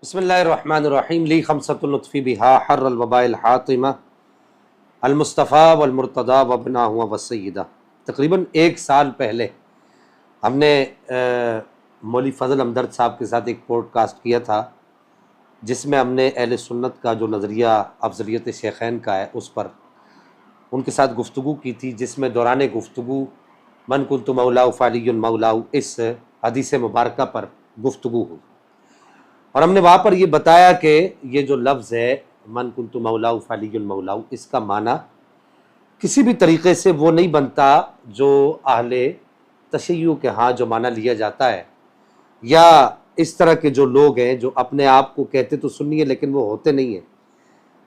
بسم اللہ الرحمن الرحیم لی خمسۃ الطفی بہا حر الوباء الحاطمہ المصطفیٰ والمرتضیٰ وابنہ والسیدہ۔ تقریباً ایک سال پہلے ہم نے مولوی فضل ہمدرد صاحب کے ساتھ ایک پوڈ کاسٹ کیا تھا، جس میں ہم نے اہل سنت کا جو نظریہ افضلیت شیخین کا ہے اس پر ان کے ساتھ گفتگو کی تھی، جس میں دوران گفتگو من کنت مولاہ فعلی مولاہ اس حدیث مبارکہ پر گفتگو ہوئی، اور ہم نے وہاں پر یہ بتایا کہ یہ جو لفظ ہے من کنت مولاہ فعلی مولاہ، اس کا معنی کسی بھی طریقے سے وہ نہیں بنتا جو اہل تشیع کے ہاں جو معنی لیا جاتا ہے، یا اس طرح کے جو لوگ ہیں جو اپنے آپ کو کہتے تو سنی ہے لیکن وہ ہوتے نہیں ہیں،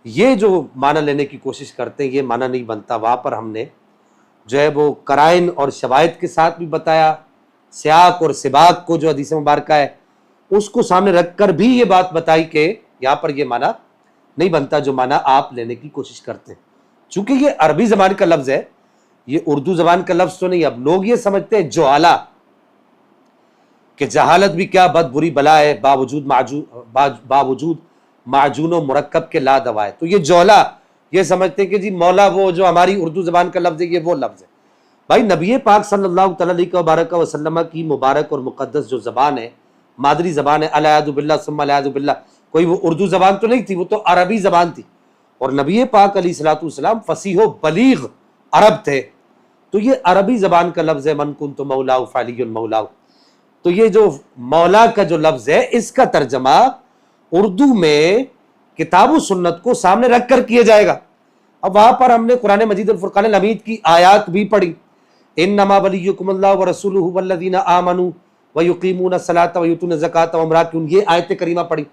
یہ جو معنی لینے کی کوشش کرتے ہیں یہ معنی نہیں بنتا۔ وہاں پر ہم نے جو ہے وہ قرائن اور شواہد کے ساتھ بھی بتایا، سیاق اور سباق کو جو حدیث مبارکہ ہے اس کو سامنے رکھ کر بھی یہ بات بتائی کہ یہاں پر یہ معنی نہیں بنتا جو معنی آپ لینے کی کوشش کرتے ہیں، چونکہ یہ عربی زبان کا لفظ ہے، یہ اردو زبان کا لفظ تو نہیں۔ اب لوگ یہ سمجھتے ہیں جہالہ کہ جہالت بھی کیا بد بری بلا ہے، باوجود معجون و مرکب کے لا دوا ہے، تو یہ جہلا یہ سمجھتے ہیں کہ جی مولا وہ جو ہماری اردو زبان کا لفظ ہے یہ وہ لفظ ہے۔ بھائی نبی پاک صلی اللہ تعالیٰ علیہ وسلم کی مبارک اور مقدس جو زبان ہے، مادری زبان ہے، الیاذ باللہ ثم الیاذ باللہ، کوئی وہ اردو زبان تو نہیں تھی، وہ تو عربی زبان تھی، اور نبی پاک علیہ الصلوۃ والسلام فصیح و بلیغ عرب تھے، تو یہ عربی زبان کا لفظ ہے من کنت مولاہ فعلی مولاہ۔ تو یہ جو مولا کا جو لفظ ہے اس کا ترجمہ اردو میں کتاب و سنت کو سامنے رکھ کر کیا جائے گا۔ اب وہاں پر ہم نے قرآن مجید الفرقان الحمید کی آیات بھی پڑھی، انما ولیکم اللہ ورسولہ والذین آمنوا ویقیمون الصلاۃ ویؤتون الزکاۃ وہم راکعون، یہ آیت کریمہ پڑھی۔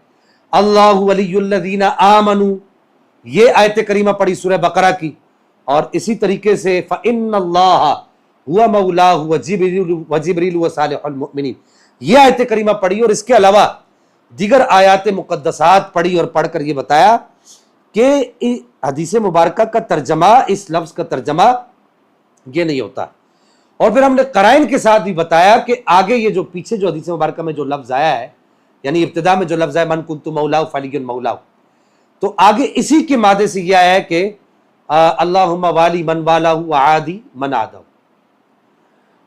اللہ ولی الذین آمنوا، یہ آیت کریمہ پڑھی سورہ بقرہ کی، اور اسی طریقے سے فإن اللہ ہوا مولاہ وجبریل وصالح المؤمنین، یہ آیت کریمہ پڑھی، اور اس کے علاوہ دیگر آیات مقدسات پڑھی، اور پڑھ کر یہ بتایا کہ حدیث مبارکہ کا ترجمہ، اس لفظ کا ترجمہ یہ نہیں ہوتا۔ اور پھر ہم نے قرائن کے ساتھ بھی بتایا کہ آگے یہ جو پیچھے جو حدیث مبارکہ میں جو لفظ آیا ہے، یعنی ابتدا میں جو لفظ ہے من کنت مولاہ فعلی مولاہ، تو آگے اسی کے مادے سے یہ آیا ہے کہ اللہم والی من والاہ وعادی من عادہ۔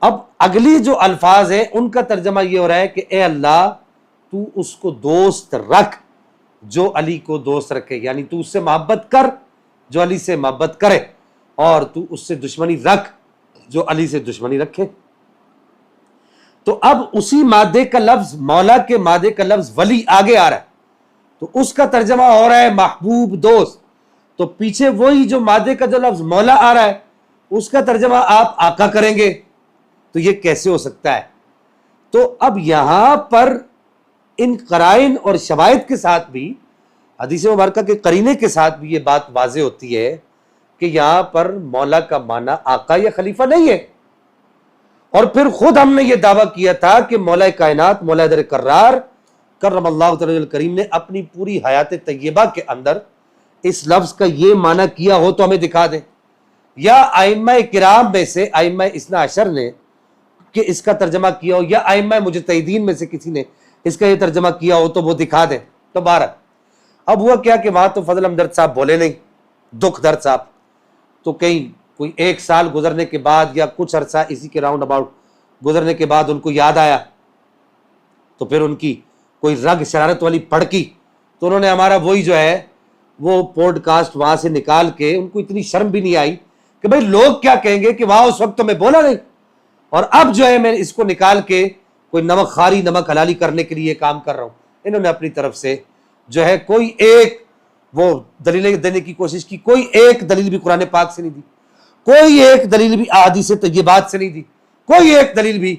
اب اگلی جو الفاظ ہیں ان کا ترجمہ یہ ہو رہا ہے کہ اے اللہ تو اس کو دوست رکھ جو علی کو دوست رکھے، یعنی تو اس سے محبت کر جو علی سے محبت کرے، اور تو اس سے دشمنی رکھ جو علی سے دشمنی رکھے۔ تو اب اسی مادے کا لفظ، مولا کے مادے کا لفظ ولی آگے آ رہا ہے، تو اس کا ترجمہ ہو رہا ہے محبوب دوست، تو پیچھے وہی جو مادے کا جو لفظ مولا آ رہا ہے اس کا ترجمہ آپ آقا کریں گے، تو یہ کیسے ہو سکتا ہے؟ تو اب یہاں پر ان قرائن اور شواہد کے ساتھ بھی، حدیث مبارکہ کے قرینے کے ساتھ بھی یہ بات واضح ہوتی ہے کہ یہاں پر مولا کا معنی آقا یا خلیفہ نہیں ہے۔ اور پھر خود ہم نے یہ دعویٰ کیا تھا کہ مولا کائنات، مولا در کرار کرم اللہ تعالی الکریم نے اپنی پوری حیات طیبہ کے اندر اس لفظ کا یہ معنی کیا ہو تو ہمیں دکھا دیں، یا ائمہ کرام میں سے ائمہ اثنا عشر نے کہ اس کا ترجمہ کیا ہو، یا ائمہ مجتہدین میں سے کسی نے اس کا یہ ترجمہ کیا ہو تو وہ دکھا دیں۔ تو بہرحال اب ہوا کیا کہ وہاں تو فضل ہمدرد صاحب بولے نہیں، دکھ درد صاحب، تو کہیں کوئی ایک سال گزرنے کے بعد یا کچھ عرصہ اسی کے راؤنڈ اباؤٹ گزرنے کے بعد ان کو یاد آیا، تو پھر ان کی کوئی رگ شرارت والی پھڑکی، تو انہوں نے ہمارا وہی جو ہے وہ پوڈ کاسٹ وہاں سے نکال کے، ان کو اتنی شرم بھی نہیں آئی کہ بھائی لوگ کیا کہیں گے کہ وہاں اس وقت تو میں بولا نہیں، اور اب جو ہے میں اس کو نکال کے کوئی نمک خاری نمک حلالی کرنے کے لیے کام کر رہا ہوں۔ انہوں نے اپنی طرف سے جو ہے کوئی ایک وہ دلیلیں دینے کی کوشش کی، کوئی ایک دلیل بھی قرآن پاک سے نہیں دی، کوئی ایک دلیل بھی احادیث طیبات سے نہیں دی، کوئی ایک دلیل بھی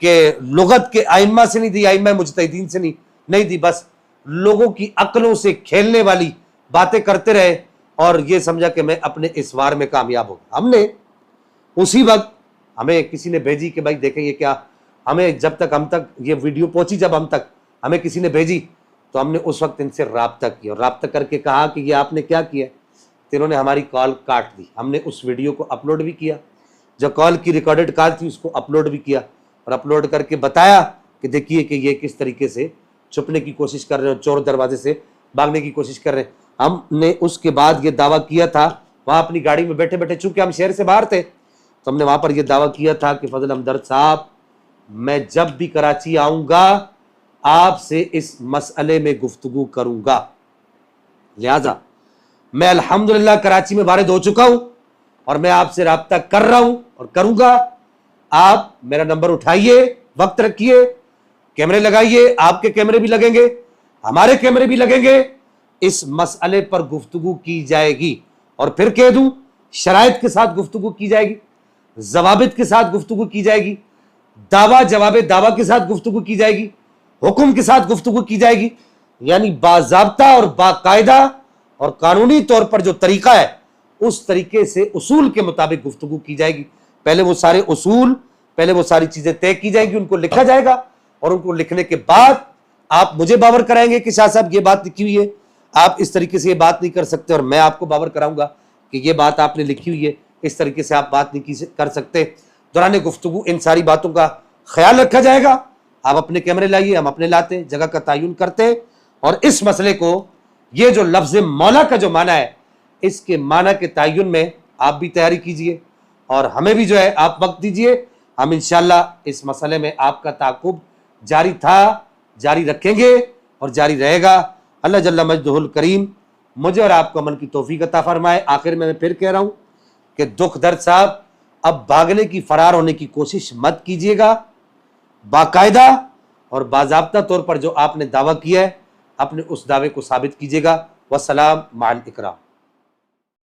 کہ لغت کے ائمہ سے نہیں دی، ائمہ مجتہدین سے نہیں دی، بس لوگوں کی عقلوں سے کھیلنے والی باتیں کرتے رہے، اور یہ سمجھا کہ میں اپنے اس وار میں کامیاب ہوں۔ ہم نے اسی وقت، ہمیں کسی نے بھیجی کہ بھائی دیکھیں یہ کیا، ہمیں جب تک ہم تک یہ ویڈیو پہنچی، جب ہم تک ہمیں کسی نے بھیجی تو ہم نے اس وقت ان سے رابطہ کیا، اور رابطہ کر کے کہا کہ یہ آپ نے کیا کیا، تو انہوں نے ہماری کال کاٹ دی۔ ہم نے اس ویڈیو کو اپلوڈ بھی کیا، جو کال کی ریکارڈڈ کال تھی اس کو اپلوڈ بھی کیا، اور اپلوڈ کر کے بتایا کہ دیکھیے کہ یہ کس طریقے سے چھپنے کی کوشش کر رہے ہیں, چور دروازے سے بھاگنے کی کوشش کر رہے ہیں. ہم نے اس کے بعد یہ دعویٰ کیا تھا وہاں اپنی گاڑی میں بیٹھے بیٹھے, چونکہ ہم شہر سے باہر تھے تو ہم نے وہاں پر یہ دعویٰ کیا تھا کہ فضل ہمدرد صاحب میں جب بھی کراچی آؤں گا آپ سے اس مسئلے میں گفتگو کروں گا. لہذا میں الحمدللہ کراچی میں وارد ہو چکا ہوں اور میں آپ سے رابطہ کر رہا ہوں اور کروں گا. آپ میرا نمبر اٹھائیے, وقت رکھیے, کیمرے لگائیے, آپ کے کیمرے بھی لگیں گے, ہمارے کیمرے بھی لگیں گے, اس مسئلے پر گفتگو کی جائے گی. اور پھر کہہ دوں شرائط کے ساتھ گفتگو کی جائے گی, ضوابط کے ساتھ گفتگو کی جائے گی, دعویٰ جواب دعویٰ کے ساتھ گفتگو کی جائے گی, حکم کے ساتھ گفتگو کی جائے گی. یعنی باضابطہ اور باقاعدہ اور قانونی طور پر جو طریقہ ہے اس طریقے سے اصول کے مطابق گفتگو کی جائے گی. پہلے وہ سارے اصول, پہلے وہ ساری چیزیں طے کی جائیں گی, ان کو لکھا جائے گا, اور ان کو لکھنے کے بعد آپ مجھے باور کرائیں گے کہ شاہ صاحب یہ بات لکھی ہوئی ہے, آپ اس طریقے سے یہ بات نہیں کر سکتے, اور میں آپ کو باور کراؤں گا کہ یہ بات آپ نے لکھی ہوئی ہے, اس طریقے سے آپ بات نہیں کر سکتے. دوران گفتگو ان ساری باتوں کا خیال رکھا جائے گا. آپ اپنے کیمرے لائیے, ہم اپنے لاتے, جگہ کا تعین کرتے, اور اس مسئلے کو, یہ جو لفظ مولا کا جو معنی ہے اس کے معنی کے تعین میں آپ بھی تیاری کیجئے اور ہمیں بھی جو ہے آپ وقت دیجئے. ہم انشاءاللہ اس مسئلے میں آپ کا تعاقب جاری تھا, جاری رکھیں گے اور جاری رہے گا. اللہ جل مجدہ الکریم مجھے اور آپ کو عمل کی توفیق عطا فرمائے. آخر میں پھر کہہ رہا ہوں کہ دکھ درد صاحب اب بھاگنے کی, فرار ہونے کی کوشش مت کیجئے گا. باقاعدہ اور باضابطہ طور پر جو آپ نے دعویٰ کیا ہے اپنے اس دعوے کو ثابت کیجئے گا. والسلام مع الاکرام.